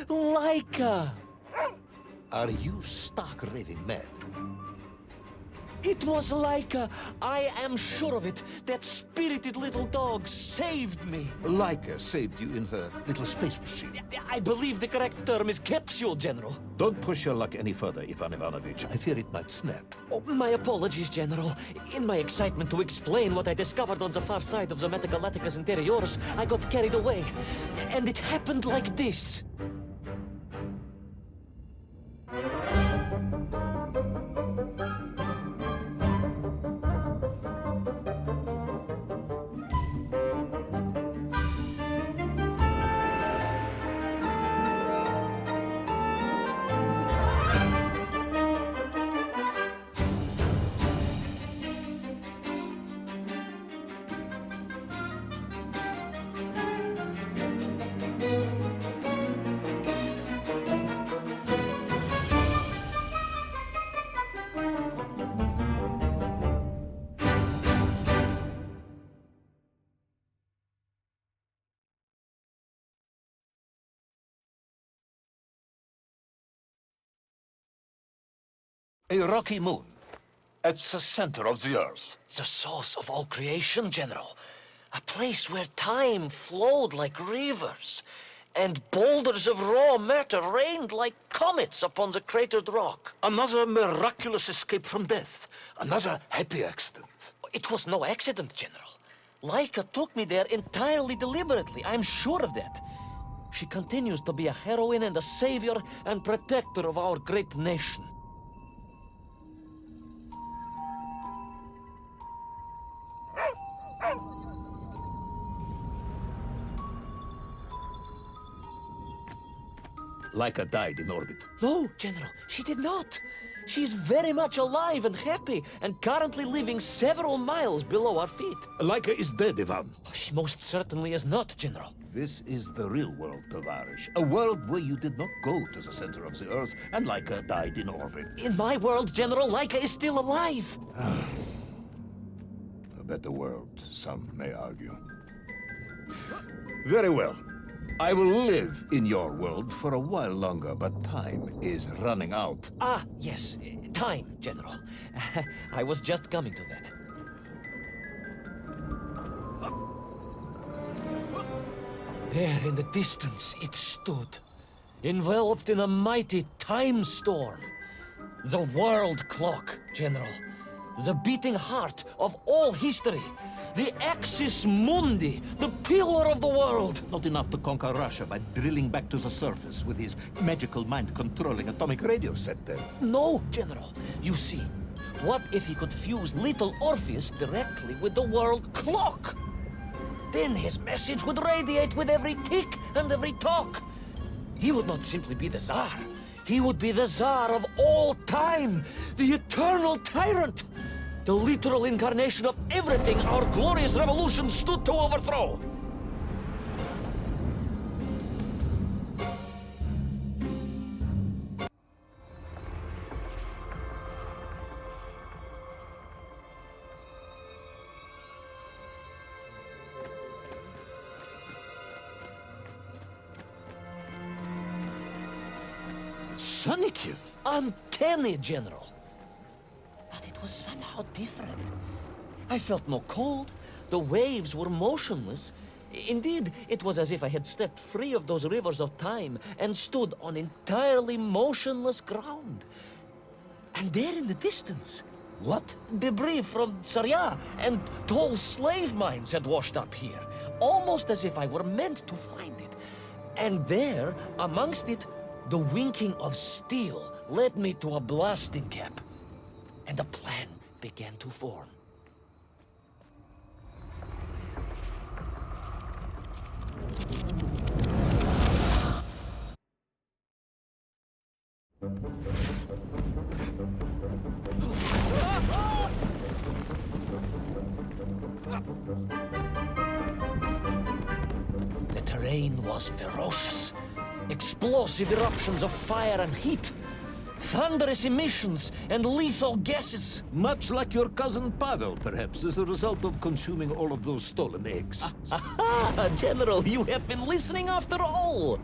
Laika! Are you stark raving mad? It was Laika! I am sure of it! That spirited little dog saved me! Laika saved you in her little space machine. I believe the correct term is capsule, General. Don't push your luck any further, Ivan Ivanovich. I fear it might snap. Oh, my apologies, General. In my excitement to explain what I discovered on the far side of the Metagalacticus Interiors, I got carried away. And it happened like this. A rocky moon. It's the center of the Earth. The source of all creation, General. A place where time flowed like rivers, and boulders of raw matter rained like comets upon the cratered rock. Another miraculous escape from death. Another happy accident. It was no accident, General. Laika took me there entirely deliberately. I'm sure of that. She continues to be a heroine and a savior and protector of our great nation. Laika died in orbit. No, General, she did not. She's very much alive and happy, and currently living several miles below our feet. Laika is dead, Ivan. She most certainly is not, General. This is the real world, Tovarish. A world where you did not go to the center of the Earth, and Laika died in orbit. In my world, General, Laika is still alive. A better world, some may argue. Very well. I will live in your world for a while longer, but time is running out. Ah, yes, time, General. I was just coming to that. There in the distance it stood, enveloped in a mighty time storm. The world clock, General. The beating heart of all history. The axis mundi, the pillar of the world. Not enough to conquer Russia by drilling back to the surface with his magical mind-controlling atomic radio set then. No, General. You see, what if he could fuse little Orpheus directly with the world clock? Then his message would radiate with every tick and every tock. He would not simply be the Tsar. He would be the Tsar of all time, the eternal tyrant. The literal incarnation of everything our glorious revolution stood to overthrow. Sonikiv! Uncanny, General. But it was somehow different. I felt no cold. The waves were motionless. Indeed, it was as if I had stepped free of those rivers of time and stood on entirely motionless ground. And there in the distance, What? debris from Tsarya and tall slave mines had washed up here, almost as if I were meant to find it. And there, amongst it, The winking of steel led me to a blasting cap, and a plan began to form. The terrain was ferocious. Explosive eruptions of fire and heat. Thunderous emissions and lethal gases. Much like your cousin Pavel, perhaps, as a result of consuming all of those stolen eggs. Aha! General, you have been listening after all!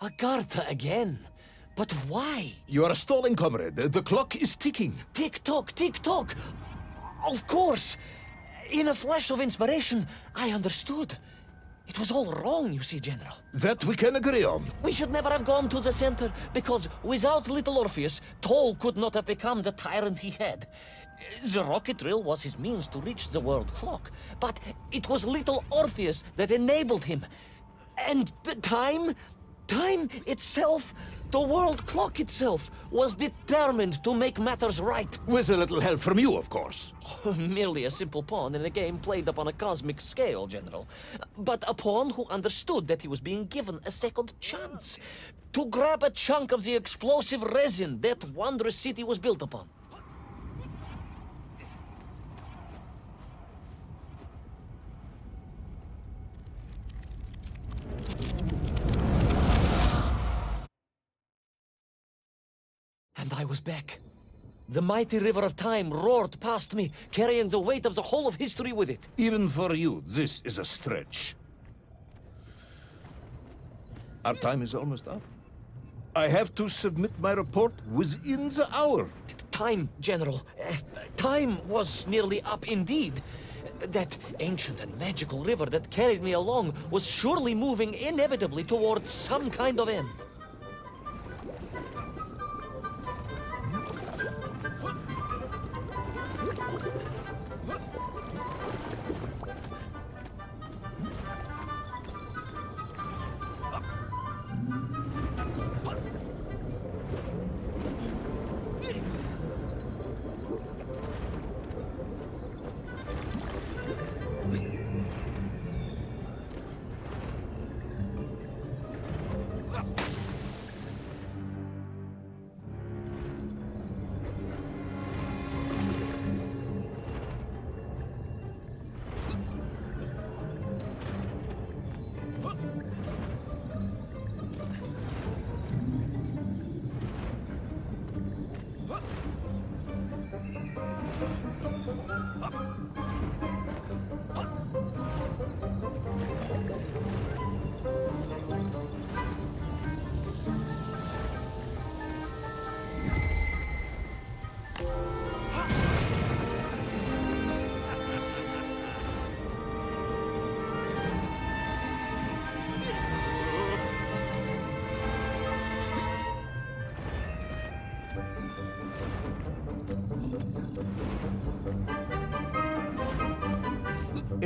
Agartha again? But why? You are stalling, comrade. The clock is ticking. Tick-tock, tick-tock! Of course! In a flash of inspiration, I understood. It was all wrong, you see, General. That we can agree on. We should never have gone to the center, because without little Orpheus, Toll could not have become the tyrant he had. The rocket drill was his means to reach the world clock, but it was little Orpheus that enabled him. And the time itself, the world clock itself, was determined to make matters right. With a little help from you, of course. Merely a simple pawn in a game played upon a cosmic scale, General. But a pawn who understood that he was being given a second chance to grab a chunk of the explosive resin that wondrous city was built upon. And I was back. The mighty river of time roared past me, carrying the weight of the whole of history with it. Even for you, this is a stretch. Our time is almost up. I have to submit my report within the hour. Time, General. Time was nearly up indeed. That ancient and magical river that carried me along was surely moving inevitably towards some kind of end.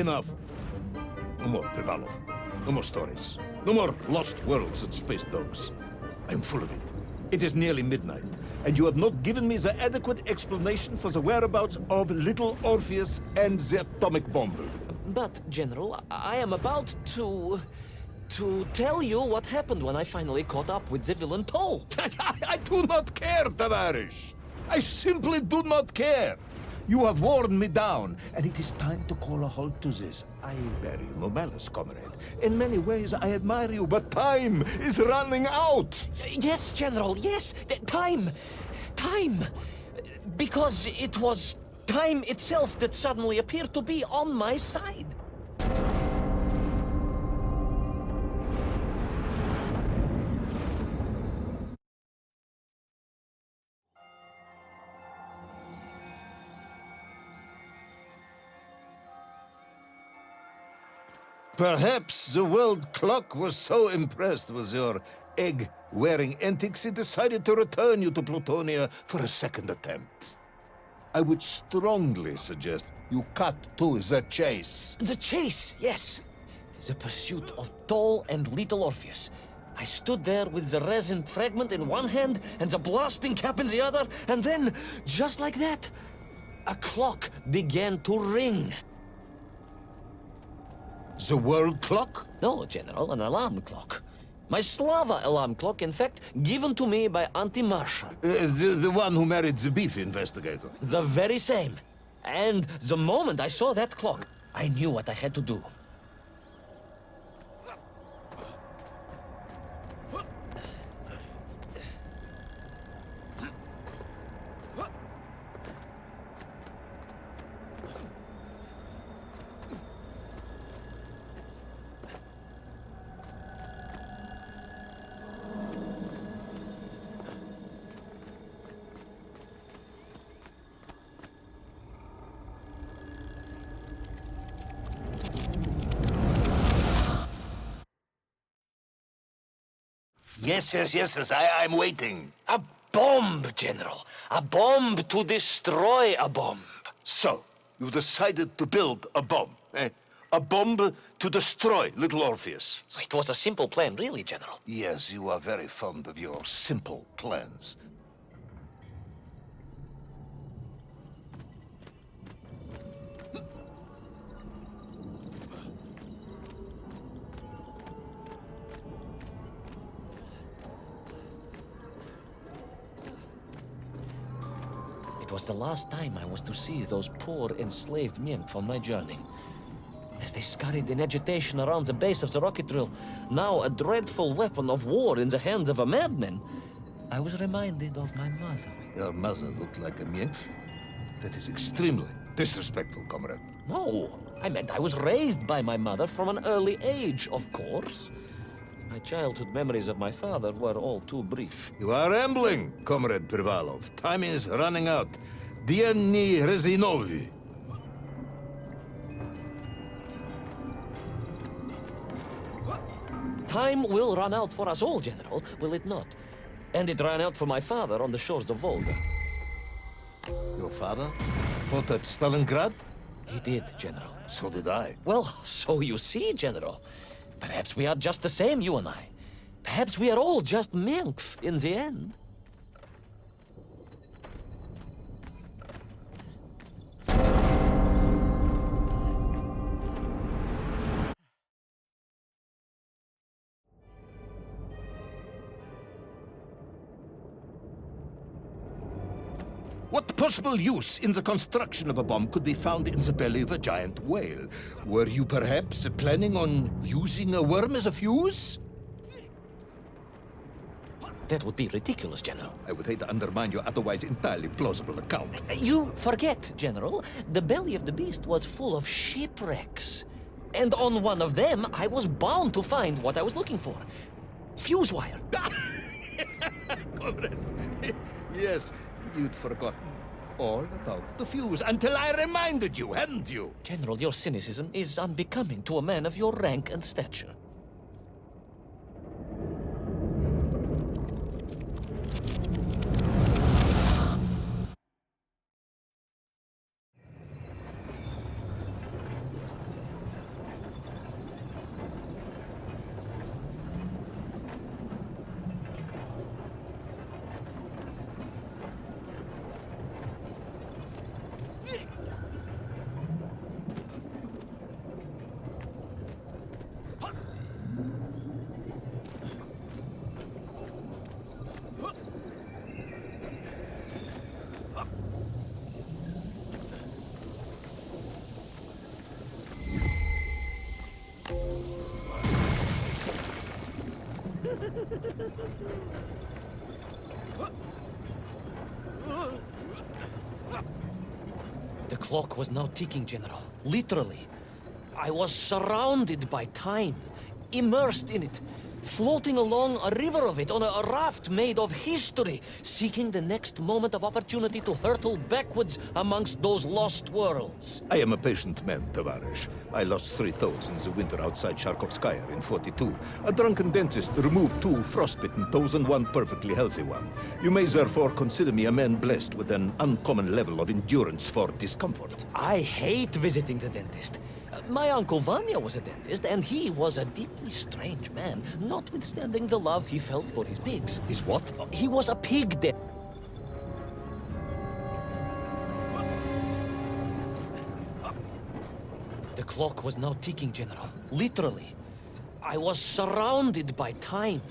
Enough. No more, Privalov. No more stories. No more lost worlds and space dogs. I'm full of it. It is nearly midnight, and you have not given me the adequate explanation for the whereabouts of little Orpheus and the atomic bomb. But, General, I am about to tell you what happened when I finally caught up with the villain Toll. I do not care, Tavarish. I simply do not care. You have worn me down, and it is time to call a halt to this. I bear you no malice, comrade. In many ways, I admire you, but time is running out. Yes, General, yes. Time. Time. Because it was time itself that suddenly appeared to be on my side. Perhaps the world clock was so impressed with your egg-wearing antics, it decided to return you to Plutonia for a second attempt. I would strongly suggest you cut to the chase. The chase, yes. The pursuit of Toll and little Orpheus. I stood there with the resin fragment in one hand and the blasting cap in the other, and then, just like that, a clock began to ring. The world clock? No, General, an alarm clock. My Slava alarm clock, in fact, given to me by Auntie Marsha. The one who married the beef investigator. The very same. And the moment I saw that clock, I knew what I had to do. Yes, I'm waiting. A bomb, General. A bomb to destroy a bomb. So, you decided to build a bomb, eh? A bomb to destroy little Orpheus. It was a simple plan, really, General. Yes, you are very fond of your simple plans. It was the last time I was to see those poor enslaved Mink on my journey. As they scurried in agitation around the base of the rocket drill, now a dreadful weapon of war in the hands of a madman, I was reminded of my mother. Your mother looked like a nymph? That is extremely disrespectful, comrade. No, I meant I was raised by my mother from an early age, of course. My childhood memories of my father were all too brief. You are rambling, Comrade Privalov. Time is running out. Diani Rezinovi. Time will run out for us all, General, will it not? And it ran out for my father on the shores of Volga. Your father fought at Stalingrad? He did, General. So did I. Well, so you see, General. Perhaps we are just the same, you and I. Perhaps we are all just Menkf in the end. What possible use in the construction of a bomb could be found in the belly of a giant whale? Were you perhaps planning on using a worm as a fuse? That would be ridiculous, General. I would hate to undermine your otherwise entirely plausible account. You forget, General. The belly of the beast was full of shipwrecks. And on one of them, I was bound to find what I was looking for. Fuse wire. Comrade, yes, you'd forgotten all about the fuse until I reminded you, hadn't you? General, your cynicism is unbecoming to a man of your rank and stature. The clock was now ticking, General. Literally. I was surrounded by time, immersed in it, floating along a river of it on a raft made of history, seeking the next moment of opportunity to hurtle backwards amongst those lost worlds. I am a patient man, Tavarish. I lost 3 toes in the winter outside Sharkovskaya in 42. A drunken dentist removed 2 frostbitten toes and 1 perfectly healthy one. You may therefore consider me a man blessed with an uncommon level of endurance for discomfort. I hate visiting the dentist. My Uncle Vanya was a dentist, and he was a deeply strange man, notwithstanding the love he felt for his pigs. Is what? He was a pig dentist. The clock was now ticking, General. Literally. I was surrounded by time,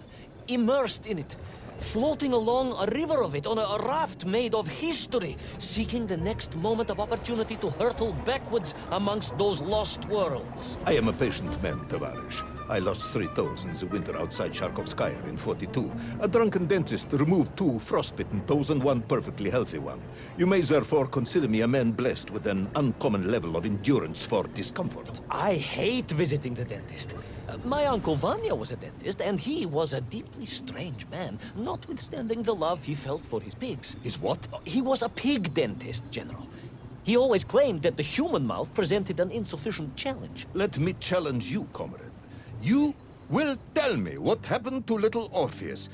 immersed in it, floating along a river of it on a raft made of history, seeking the next moment of opportunity to hurtle backwards amongst those lost worlds. I am a patient man, Tavarish. I lost 3 toes in the winter outside Sharkovskaya in 42. A drunken dentist removed 2 frostbitten toes and 1 perfectly healthy one. You may therefore consider me a man blessed with an uncommon level of endurance for discomfort. I hate visiting the dentist. My Uncle Vanya was a dentist, and he was a deeply strange man, notwithstanding the love he felt for his pigs. Is what? He was a pig dentist, General. He always claimed that the human mouth presented an insufficient challenge. Let me challenge you, comrade. You will tell me what happened to little Orpheus.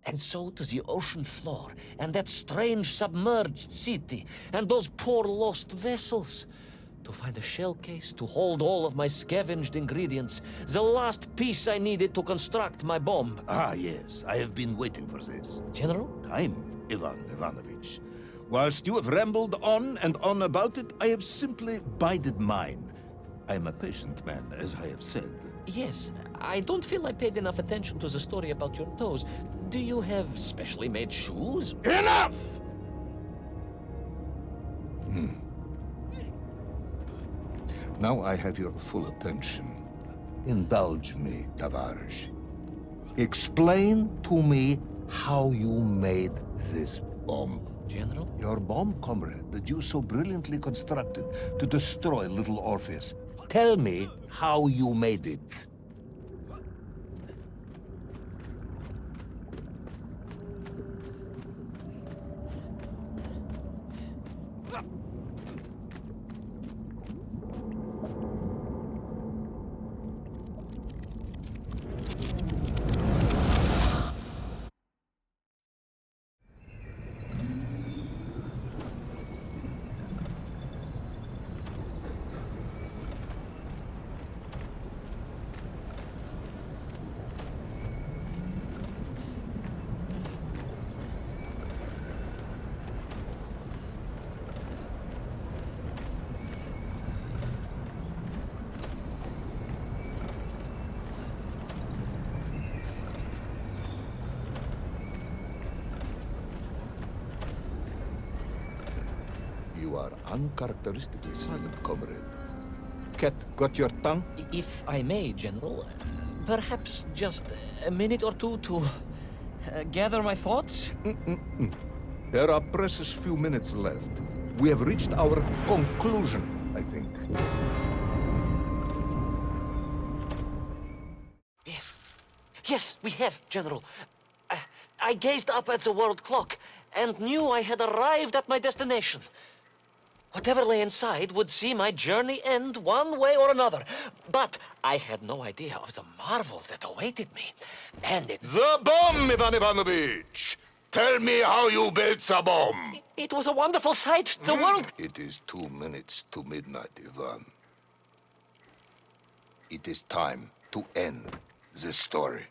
And so to the ocean floor, and that strange submerged city, and those poor lost vessels. To find a shell case to hold all of my scavenged ingredients, the last piece I needed to construct my bomb. Ah, yes, I have been waiting for this. General? Time, Ivan Ivanovich. Whilst you have rambled on and on about it, I have simply bided mine. I am a patient man, as I have said. Yes, I don't feel I paid enough attention to the story about your toes. Do you have specially made shoes? Enough! Now I have your full attention. Indulge me, Tavarish. Explain to me how you made this bomb. General? Your bomb, comrade, that you so brilliantly constructed to destroy little Orpheus. Tell me how you made it. You are uncharacteristically silent, comrade. Cat, got your tongue? If I may, General, perhaps just a minute or two to gather my thoughts? There are precious few minutes left. We have reached our conclusion, I think. Yes. Yes, we have, General. I gazed up at the world clock and knew I had arrived at my destination. Whatever lay inside would see my journey end one way or another. But I had no idea of the marvels that awaited me. And The bomb, Ivan Ivanovich! Tell me how you built the bomb! it was a wonderful sight. The world... It is 2 minutes to midnight, Ivan. It is time to end this story.